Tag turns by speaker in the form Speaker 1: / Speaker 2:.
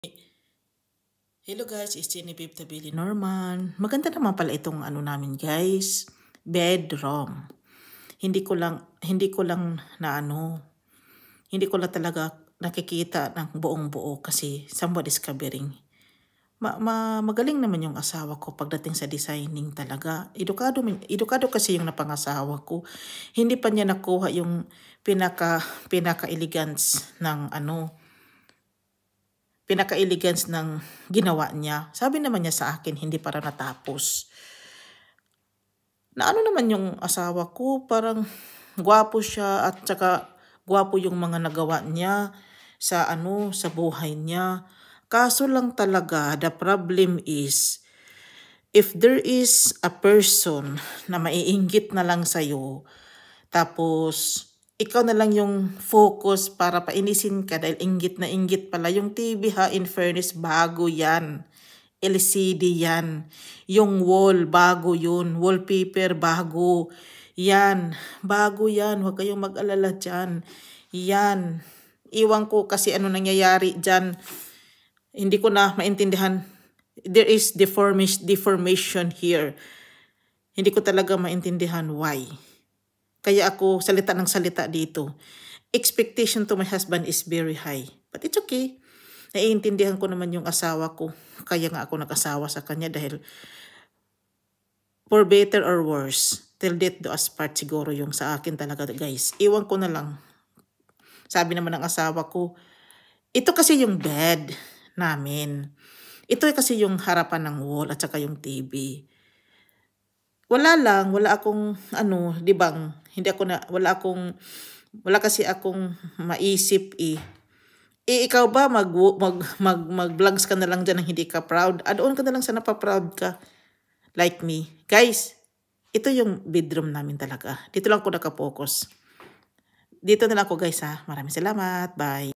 Speaker 1: Hello guys, it's Jenny Babe Tabili Norman. Maganda naman pala itong namin guys, bedroom. Hindi ko lang talaga nakikita ng buong buo kasi somewhat discovering. Magaling naman yung asawa ko pagdating sa designing talaga. Edukado kasi yung napangasawa ko. Hindi pa niya nakuha yung pinaka-elegance ng pinaka-elegance ng ginawa niya. Sabi naman niya sa akin, hindi para natapos. Naman yung asawa ko, parang gwapo siya at saka gwapo yung mga nagawa niya sa buhay niya. Kaso lang talaga, the problem is, if there is a person na maiinggit na lang sa'yo, tapos ikaw na lang yung focus para painisin ka dahil inggit na inggit pala. Yung TV ha, in fairness, bago yan. LCD yan. Yung wall, bago yun. Wallpaper, bago. Yan. Bago yan. Huwag kayong mag-alala dyan. Yan. Iwan ko kasi nangyayari dyan. Hindi ko na maintindihan. There is deformation here. Hindi ko talaga maintindihan why. Kaya ako salita ng salita dito. Expectation to my husband is very high. But it's okay. Naiintindihan ko naman yung asawa ko. Kaya nga ako nag-asawa sa kanya dahil for better or worse, till death do us part siguro yung sa akin talaga guys. Iwan ko na lang. Sabi naman ng asawa ko, ito kasi yung bed namin. Ito kasi yung harapan ng wall at saka yung TV. Wala akong di bang, wala kasi akong maisip ikaw ba mag-vlogs ka na lang dyan ng hindi ka proud? Doon ka na lang sana pa-proud ka. Like me. Guys, ito yung bedroom namin talaga. Dito lang ako nakapokus. Dito na lang ako guys ha. Maraming salamat. Bye.